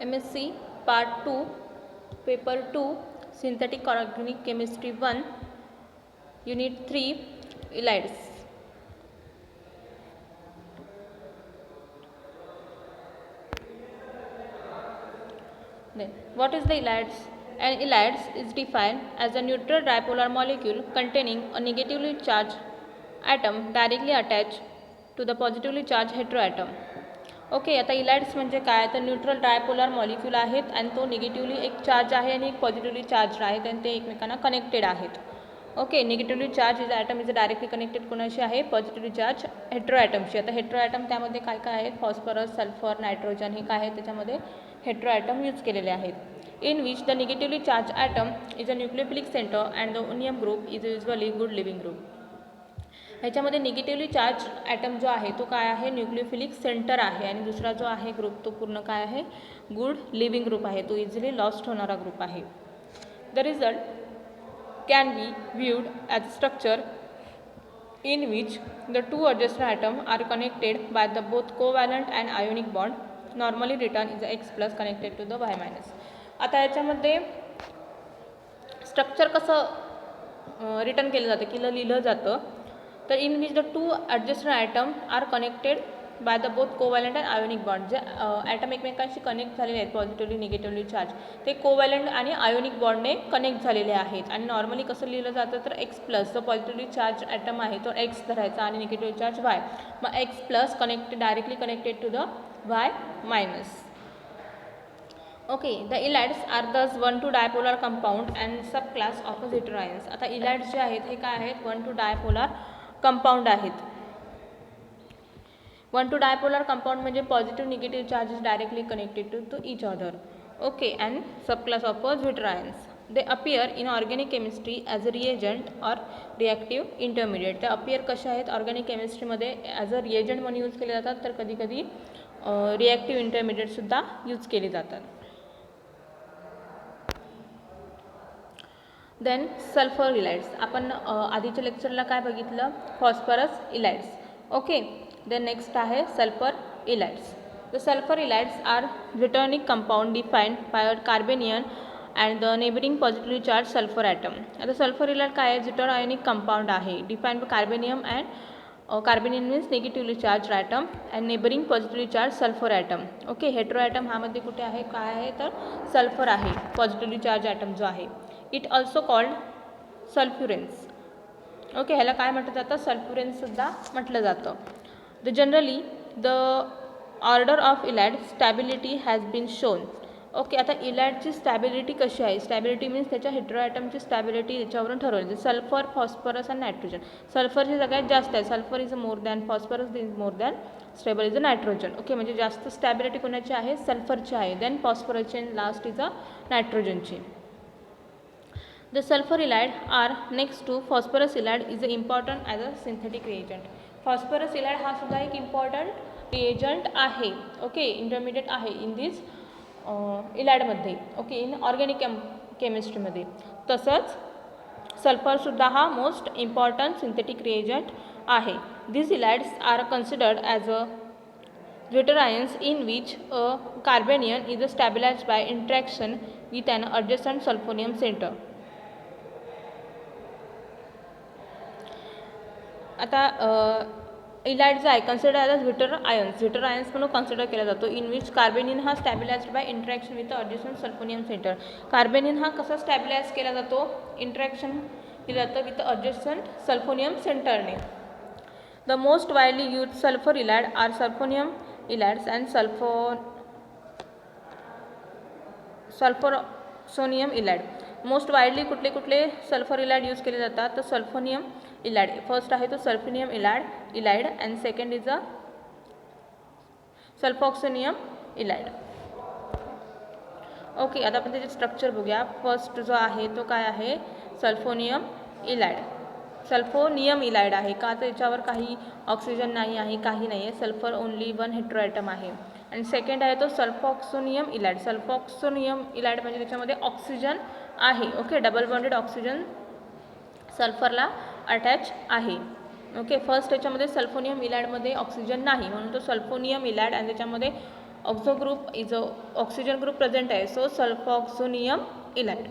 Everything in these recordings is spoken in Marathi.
MSc Part 2, Paper 2, Synthetic Organic Chemistry 1, Unit 3, Ylides. Then, what is the ylides? An ylides is defined as a neutral dipolar molecule containing a negatively charged atom directly attached to the positively charged heteroatom. Okay, आता इलाइड्स म्हणजे काय, तर न्यूट्रल डायपोलर मॉलिक्यूल आहेत आणि तो निगेटिव्हली एक चार्ज आहे आणि एक पॉझिटिव्हली चार्ज आहेत आणि ते एकमेकांना कनेक्टेड आहेत. Okay, negatively charge is atom is directly connected कोणाशी आहे, पॉझिटिव्हली चार्ज हेट्रोॲटमशी. आता हेट्रोॲटम त्यामध्ये काय काय आहेत, फॉस्फरस, सल्फर, नायट्रोजन हे काय आहे, त्याच्यामध्ये हेट्रोॲटम यूज केलेले आहेत. In which the negatively charge atom is a nucleophilic centre and the onium group is usually good leaving group. ह्याच्यामध्ये निगेटिव्हली चार्ज ॲटम जो आहे तो काय आहे, न्यूक्लियोफिलिक सेंटर आहे आणि दुसरा जो आहे ग्रुप तो पूर्ण काय आहे, गुड लिव्हिंग ग्रुप आहे, तो इझिली लॉस्ट होणारा ग्रुप आहे. The result can be viewed as structure in which the two adjacent atom are connected by the both covalent and ionic bond, normally written is X plus connected to the Y minus. आता याच्यामध्ये स्ट्रक्चर कसं रिटर्न केलं जातं किंवा लिहिलं जातं, तर in which the two adjacent atom are connected by the both covalent and ionic bond. जे ॲटम एकमेकांशी कनेक्ट झालेले आहेत पॉझिटिव्हली निगेटिव्हली चार्ज, ते कोव्हॅलंट आणि आयोनिक बॉन्डने कनेक्ट झालेले आहेत. आणि नॉर्मली कसं लिहिलं जातं, तर एक्स प्लस जो पॉझिटिव्हली चार्ज ॲटम आहे तो एक्स धरायचा आणि निगेटिव्ह चार्ज वाय, मग X plus connected directly connected to the Y minus. Okay, the ylides R दस 1,2 dipolar compound and sub class of heteroions. आता इलाइड्स जे आहेत हे काय आहेत, 1,2 डायपोलर कंपाऊंड आहेत. 1,2 डायपोलर कंपाऊंड म्हणजे positive negative charges directly connected to each other. Okay, and sub class of heteroions. They appear in organic chemistry as a reagent or reactive intermediate. ते अपियर कशा आहेत ऑर्गॅनिक केमिस्ट्रीमध्ये ॲज अ रिएजंट म्हणून यूज केले जातात, तर कधी कधी रिॲक्टिव्ह इंटरमिडिएटसुद्धा यूज केले जातात. Then sulphur ylides. आपण आधीच्या लेक्चरला काय बघितलं, phosphorus ylides. Okay, then next आहे sulphur ylides. The sulphur ylides are zwitterionic compound defined by carbanion and the neighbouring positively charge sulphur atom. आता सल्फर इलाइड काय आहे, जिटर आयोनिक कंपाऊंड आहे, defined by carbenium and carbanion means negatively charge atom and neighbouring positively charge sulphur atom. Okay, heteroatom ह्यामध्ये कुठे आहे, काय आहे, तर सल्फर आहे पॉझिटिव्हली चार्ज ॲटम जो आहे. It also called sulphuranes. Okay, ह्याला काय म्हटलं जातं, सल्फ्युरेन्ससुद्धा म्हटलं जातं. The generally the order of ylide stability has been shown. Okay, आता इलाइडची स्टॅबिलिटी कशी आहे, स्टॅबिलिटी मीन्स त्याच्या हेट्रोॲटमची स्टॅबिलिटी याच्यावरून ठरवली. सल्फर, फॉस्फरस आणि नायट्रोजन. सल्फरची सगळ्यात जास्त आहे, sulphur is more than phosphorus is more than stable is a nitrogen. Okay, म्हणजे जास्त स्टॅबिलिटी कोणाची आहे, सल्फरची आहे, देन फॉस्फरसची अँड लास्ट इज अ नायट्रोजनची. The sulfur elide are next to phosphorus elide is important as a synthetic reagent. Phosphorus elide हा सुद्धा एक इम्पॉर्टंट रिएजंट आहे. ओके, इंटरमिडिएट आहे इन दिस इलाइडमध्ये. ओके, इन ऑर्गॅनिक केमिस्ट्रीमध्ये. तसंच सल्फरसुद्धा हा मोस्ट इम्पॉर्टंट सिंथेटिक रिएजंट आहे. This ylides are considered as a heteroions in which a carbanion is stabilized by interaction with an adjacent sulfonium center. आता इलाइड जो आहे कन्सिडर ॲज व्हिटर आयन्स म्हणून कन्सिडर केला जातो. इन विच कार्बेनिन हा stabilised by interaction with adjacent sulphonium centre. Carbanion हा कसा स्टॅबिलाइज केला जातो, इंटरॅक्शन केलं जातं विथ अडजस्टंट सल्फोनियम सेंटरने. The most widely use sulphur ylide are sulphonium ylides and sulphoxonium ylide. Most widely कुठले कुठले सल्फर इलाइड यूज केले जातात, तर सल्फोनियम इलाइड फर्स्ट आहे तो sulphonium ylide and second is a sulphoxonium ylide. Okay, आता आपण त्याचे स्ट्रक्चर बघूया. फर्स्ट जो आहे तो काय आहे, सल्फोनियम इलाइड. सल्फोनियम इलाइड आहे का, तर याच्यावर काही ऑक्सिजन नाही आहे, काही नाही आहे, सल्फर ओनली वन हेट्रोॲटम आहे. आणि सेकंड आहे तो सल्फॉक्सोनियम इलाइड. सल्फॉक्सोनियम इलाइड म्हणजे त्याच्यामध्ये ऑक्सिजन आहे. ओके, डबल बॉन्डेड ऑक्सिजन सल्फरला अटॅच आहे. ओके, फर्स्ट याच्यामध्ये सल्फोनियम इलाइडमध्ये ऑक्सिजन नाही म्हणून तो सल्फोनियम इलाइड आणि त्याच्यामध्ये ऑक्झो group is a oxygen group present आहे, सो सल्फॉक्झोनियम इलाइड.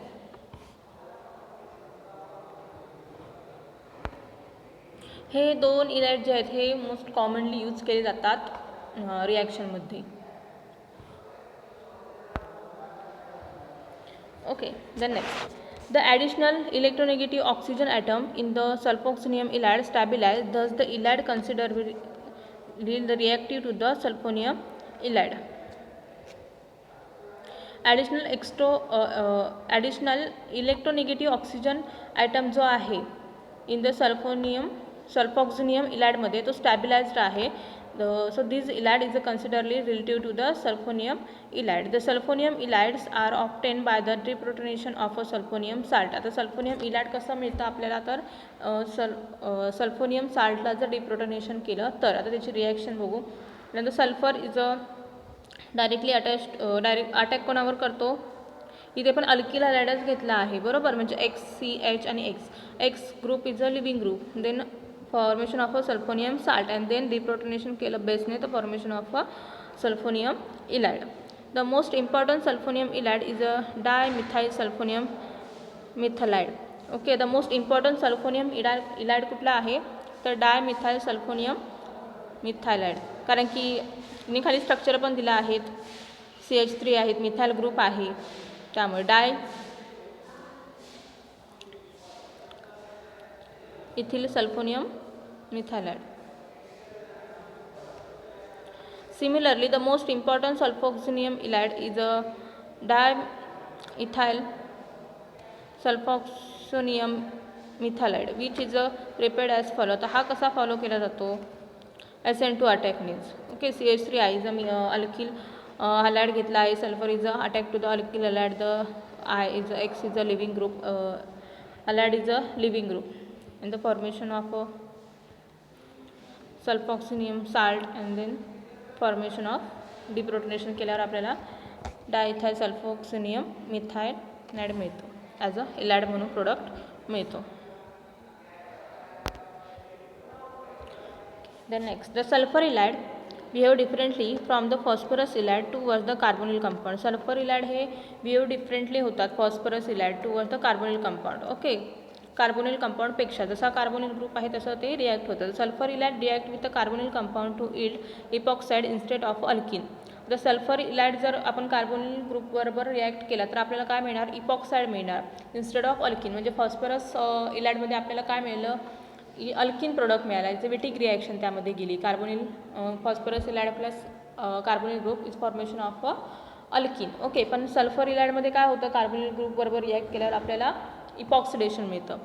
हे दोन इलाइड जे आहेत हे मोस्ट कॉमनली यूज केले जातात रिॲक्शनमध्ये. Okay, then next. The additional electronegative oxygen atom in the sulfoxonium ylide stabilize, thus the ylide considerably reactive to the sulfonium ylide. Additional electronegative oxygen atom जो आहे in the sulfoxonium ylide मध्ये तो stabilized आहे. So this ylide is considerably relative to the sulfonium ylide. The sulfonium ylides are obtained by the deprotonation of a sulfonium salt. आता सल्फोनियम इलाइड कसं मिळतं आपल्याला, तर सल्फोनियम साल्टला जर डिप्रोटोनेशन केलं तर. आता त्याची रिॲक्शन बघू. नंतर सल्फर इज डायरेक्टली अटॅक कोणावर करतो, इथे पण अल्किल हॅलाइडच घेतला आहे बरोबर, म्हणजे XCH आणि X group is a leaving group. Then formation of a sulphonium salt and then deprotonation केलं बेसने तर formation of a sulphonium ylide. The most important sulphonium ylide is a dimethyl sulphonium methylide. Okay, the most important sulphonium ylide कुठला आहे तर डायमिथाइल सल्फोनियम मिथालाइड, कारण की खाली स्ट्रक्चर पण दिलं आहेत, CH3 आहेत, मिथाइल ग्रुप आहे, त्यामुळे ethyl sulphonium methylide. Similarly, the most important sulfoxonium ylide is a dimethyl sulfoxonium methalide, which is prepared as follow. तर हा कसा फॉलो केला जातो, SN2 attack means. Okay, CH3 is alkyl halide घेतला आहे, sulphur is attack to the alkyl halide, the X is a living group, halide is a living group, and the formation of sulfoxonium salt and then formation of deprotonation केल्यावर आपल्याला डायइथाइल सल्फोक्सिनियम मिथाइलाइड मिळतो, ॲज अ इलाइड म्हणून प्रोडक्ट मिळतो. Then next, the sulphur ylide behave differently from the phosphorus ylide towards the carbonyl compound. Sulphur ylide हे बिहेव डिफरंटली होतात phosphorus ylide towards the carbonyl compound. Okay, carbonyl कंपाऊंडपेक्षा जसा कार्बोनिल ग्रुप आहे तसं ते रिॲक्ट होतं. Sulphur ylide react with the carbonyl compound to yield epoxide instead of alkene. The sulphur Allied जर आपण कार्बोनिल ग्रुपबरोबर रिॲक्ट केला तर आपल्याला काय मिळणार, इपॉक्साइड मिळणार इन्स्टेड ऑफ अल्किन. म्हणजे फॉस्फरस इलाइडमध्ये आपल्याला काय मिळालं, अल्किन प्रोडक्ट मिळाला. इझेवेटिक रिॲक्शन त्यामध्ये गेली. Carbonyl phosphorus ylide plus carbonyl group is formation of alkene. Okay, पण सल्फर इलाइडमध्ये काय होतं, कार्बोनिल ग्रुपबरोबर रिॲक्ट केल्यावर आपल्याला इपॉक्सिडेशन मिळतं,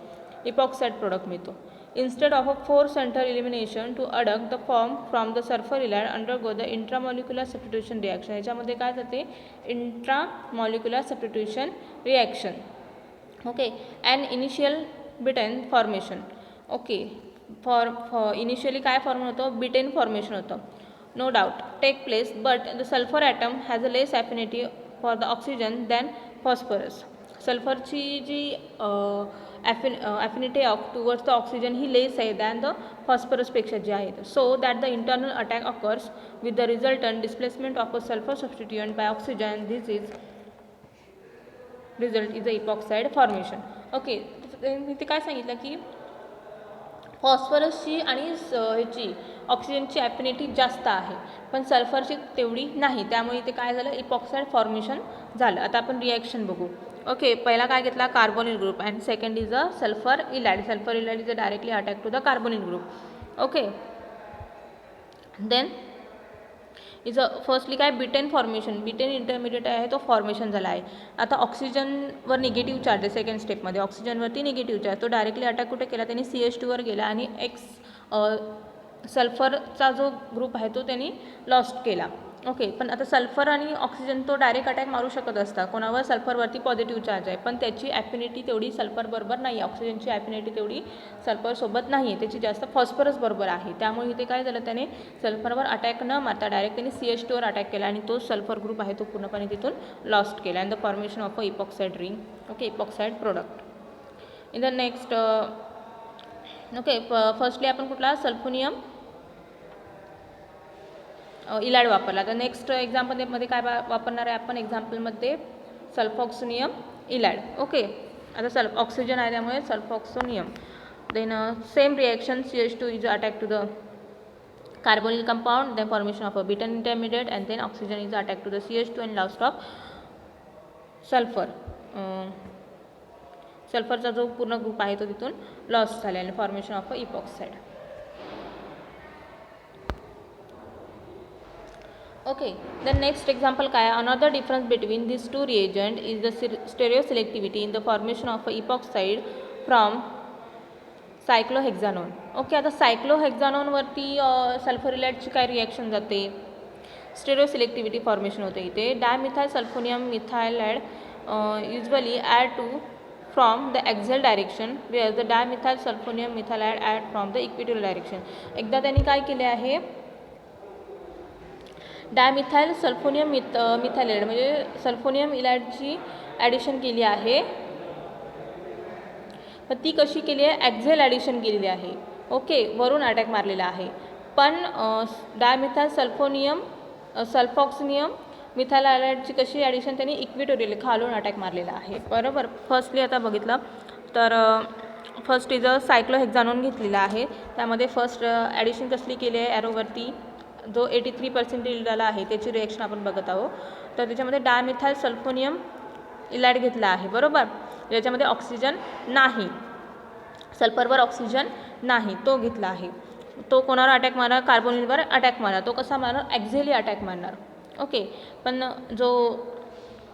इपॉक्साइड प्रोडक्ट मिळतो. Instead of a 4 centre elimination to adduct the form from the sulphur ylide undergo the intramolecular substitution reaction. याच्यामध्ये काय जाते, intramolecular substitution reaction. Okay, and initial betaine formation. Okay, initially काय फॉर्म होतं, बिटेन फॉर्मेशन होतं, no doubt take place, but the sulphur atom has a less affinity for the oxygen than phosphorus. सल्फरची जी affinity of towards the oxygen ही लेस आहे दॅन द फॉस्फरसपेक्षा जी आहे. So that the internal attack occurs with the resultant displacement of a sulphur substituent by oxygen. This is result is a epoxide formation. Okay, मी ते काय सांगितलं की फॉस्फरसची आणि ह्याची ऑक्सिजनची ॲफिनिटी जास्त आहे, पण सल्फरची तेवढी नाही, त्यामुळे इथे काय झालं, इपॉक्साइड फॉर्मेशन झालं. आता आपण रिॲक्शन बघू. ओके, पहिला काय घेतला, carbonyl group, and second is a sulphur ylide. Sulphur ylide is a directly attack to the carbonyl group. Okay, then is a firstly काय, बिटेन फॉर्मेशन, बिटेन इंटरमिडिएट आहे तो फॉर्मेशन झाला आहे. आता ऑक्सिजनवर निगेटिव्ह चार्ज आहे, सेकंड स्टेपमध्ये ऑक्सिजनवरती निगेटिव्ह चार्ज, तो डायरेक्टली अटॅक कुठे केला, त्यांनी CH2वर गेला आणि सल्फरचा जो ग्रुप आहे तो त्यांनी लॉस्ट केला. ओके, पण आता सल्फर आणि ऑक्सिजन तो डायरेक्ट अटॅक मारू शकत असतात कोणावर, सल्फरवरती पॉझिटिव्ह चार्ज आहे, पण त्याची ॲफिनिटी तेवढी सल्फरबरोबर नाही आहे, ऑक्सिजनची ॲफिनिटी तेवढी सल्फरसोबत नाही आहे, त्याची जास्त फॉस्फरसबरोबर आहे. त्यामुळे इथे काय झालं, त्याने सल्फरवर अटॅक न मारता डायरेक्ट त्यांनी CH2वर अटॅक केला आणि तो सल्फर ग्रुप आहे तो पूर्णपणे तिथून लॉस्ट केला, and the formation of a epoxide ring. Okay, epoxide product. In the next, okay, firstly आपण कुठला, सल्फोनियम इलाड वापरला. तर नेक्स्ट एक्झाम्पलमध्ये काय वापरणार आहे आपण एक्झाम्पलमध्ये सल्फॉक्सोनियम इलाड. ओके, आता ऑक्सिजन आहे त्यामुळे sulphoxonium. Then same reaction CH2 is attack to the carbonyl compound, then formation of a beta intermediate, and then oxygen is attacked to the CH2 and last of sulfur. सल्फरचा जो पूर्ण ग्रुप आहे तो तिथून लॉस झाला आणि formation of a epoxide. Okay, then next example काय आहे, another difference between these two reagent is the stereoselectivity in the formation of a epoxide from cyclohexanone. Okay, आता सायक्लोहेक्झानोनवरती सल्फर इलाइडची काय रिॲक्शन जाते, स्टेरिओसिलेक्टिव्हिटी फॉर्मेशन होते. इथे dimethyl sulphonium methylide usually add to from the axial direction, where the dimethyl sulphonium methylide add from the equatorial direction. एकदा त्यांनी काय केले आहे, डायमिथाइल सल्फोनियम मिथाइलाइड म्हणजे सल्फोनियम इलाइडची ॲडिशन केली आहे, पण ती कशी केली आहे, ॲक्झेल ॲडिशन केलेली आहे. ओके, वरून अटॅक मारलेला आहे. पण डायमिथाइल सल्फॉक्सोनियम मिथाइलाइडची कशी ॲडिशन त्यांनी इक्वेटोरियल खालून अटॅक मारलेला आहे. बरोबर, फर्स्टली आता बघितलं तर फर्स्ट इज अ सायक्लोहेक्झानोन घेतलेला आहे, त्यामध्ये फर्स्ट ॲडिशन कसली केली आहे, ॲरोवरती जो 83% इल्डाला आहे त्याची रिॲक्शन आपण बघत आहोत. तर त्याच्यामध्ये डायमिथाइल सल्फोनियम इलाइड घेतला आहे. बरोबर, ज्याच्यामध्ये ऑक्सिजन नाही, सल्फरवर ऑक्सिजन नाही, तो घेतला आहे. तो कोणावर अटॅक मारणार, कार्बोनिलवर अटॅक मारणार. तो कसा मारणार, ॲक्झेली अटॅक मारणार. ओके, पण जो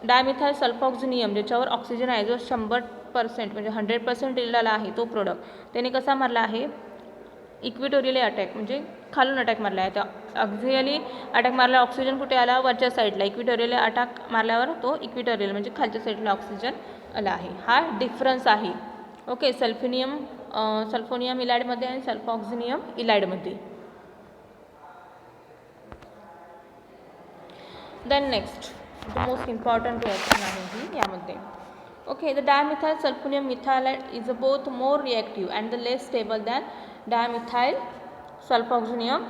डायमिथाइल सल्फॉक्सोनियम ज्याच्यावर ऑक्सिजन आहे, जो 100% म्हणजे 100% इल्डाला आहे, तो प्रोडक्ट त्याने कसा मारला आहे, इक्वेटोरियल अटॅक म्हणजे खालून अटॅक मारला आहे. त्या ॲक्झियली अटॅक मारला, ऑक्सिजन कुठे आला, वरच्या साईडला. इक्वेटोरियल अटॅक मारल्यावर तो इक्वेटोरियल म्हणजे खालच्या साईडला ऑक्सिजन आला आहे. हा डिफरन्स आहे. ओके, सल्फोनियम इलाइडमध्ये आणि सल्फॉक्सोनियम इलाइडमध्ये. Then next the most important reaction आहे ही यामध्ये. Okay, the dimethyl sulphonium methylide is both more reactive and the less stable than dimethyl sulfoxonium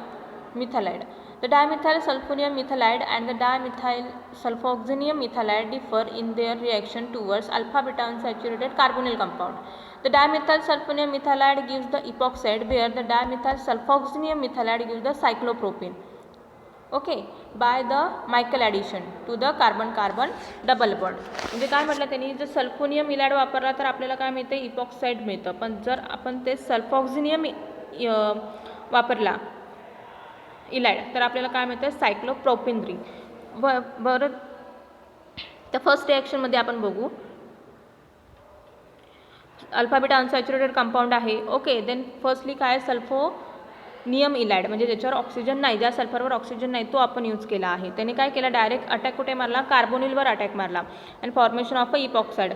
methalide. The dimethyl sulfonium methalide and the dimethyl sulfoxonium methalide differ in their reaction towards alpha beta unsaturated carbonyl compound. The dimethyl sulfonium methalide gives the epoxide, where the dimethyl sulfoxonium methalide gives the cyclopropene. Okay, by the Michael addition to the carbon carbon double bond. म्हणजे काय म्हटलं त्यांनी, जर सल्फोनियम इलाइड वापरला तर आपल्याला काय मिळतं, इपॉक्साइड मिळतं. पण जर आपण ते सल्फॉक्सोनियम वापरला इलाइड तर आपल्याला काय मिळतं, सायक्लोप्रोपेन रिंग. बरं, तर फर्स्ट रिॲक्शनमध्ये आपण बघू, अल्फा बीटा अनसॅच्युरेटेड कंपाऊंड आहे. ओके, देन फर्स्टली काय, सल्फोनियम इलाइड म्हणजे ज्याच्यावर ऑक्सिजन नाही, ज्या सल्फरवर ऑक्सिजन नाही, तो आपण यूज केला आहे. त्याने काय केला, डायरेक्ट अटॅक कुठे मारला, कार्बोनिलवर अटॅक मारला आणि formation of a epoxide.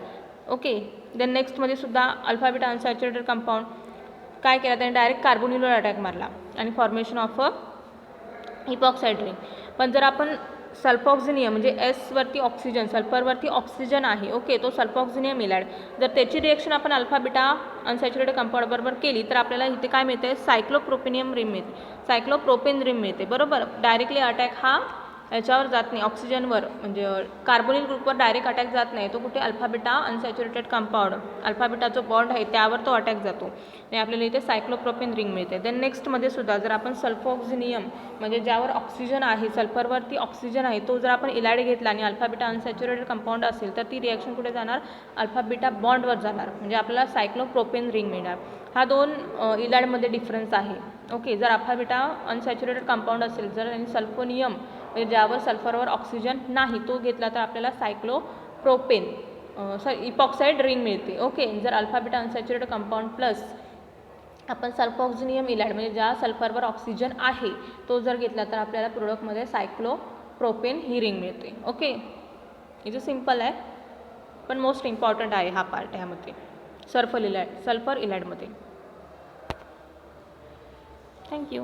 Okay, then नेक्स्टमध्ये सुद्धा अल्फा बीटा अनसॅच्युरेटेड कंपाऊंड काय केला, त्याने डायरेक्ट कार्बोनिलवर अटॅक मारला आणि formation of a epoxide ring. पण जर आपण सल्फॉक्सोनियम म्हणजे एसवरती ऑक्सिजन, सल्फरवरती ऑक्सिजन आहे, ओके, तो सल्फॉक्सोनियम इलाइड, जर त्याची रिॲक्शन आपण अल्फा बीटा अनसॅच्युरेटेड कंपाऊंड बरोबर केली तर आपल्याला इथे काय मिळते, सायक्लोप्रोपेनियम रिंग मिळते, सायक्लोप्रोपेन रिंग मिळते. बरोबर, डायरेक्टली अटॅक हा याच्यावर जात नाही, ऑक्सिजनवर म्हणजे कार्बोनिल ग्रुपवर डायरेक्ट अटॅक जात नाही, तो कुठे alpha beta unsaturated compound, alpha beta जो बॉन्ड आहे त्यावर तो अटॅक जातो आणि आपल्याला इथे सायक्लोप्रोपेन रिंग मिळते. देन नेक्स्टमध्ये सुद्धा जर आपण सल्फॉक्सोनियम म्हणजे ज्यावर ऑक्सिजन आहे, सल्फरवरती ऑक्सिजन आहे, तो जर आपण इलाइड घेतला आणि अल्फा बीटा अनसॅच्युरेटेड कंपाऊंड असेल तर ती रिॲक्शन कुठे जाणार, अल्फा बीटा बॉन्डवर जाणार म्हणजे आपल्याला सायक्लोप्रोपेन रिंग मिळणार. हा दोन इलाइडमध्ये डिफरन्स आहे. ओके, जर अल्फा बीटा अनसॅच्युरेटेड कंपाऊंड असेल, जर आणि सल्फोनियम म्हणजे ज्यावर सल्फरवर ऑक्सिजन नाही तो घेतला तर आपल्याला सायक्लोप्रोपेन इपॉक्साइड रिंग मिळते. ओके, जर alpha beta unsaturated compound plus आपण सल्फॉक्सोनियम इलाइड म्हणजे ज्या सल्फरवर ऑक्सिजन आहे तो जर घेतला तर आपल्याला प्रोडक्टमध्ये सायक्लोप्रोपेन ही रिंग मिळते. ओके, इथे सिम्पल आहे पण मोस्ट इम्पॉर्टंट आहे हा पार्ट ह्यामध्ये सल्फर इलाइडमध्ये. थँक्यू.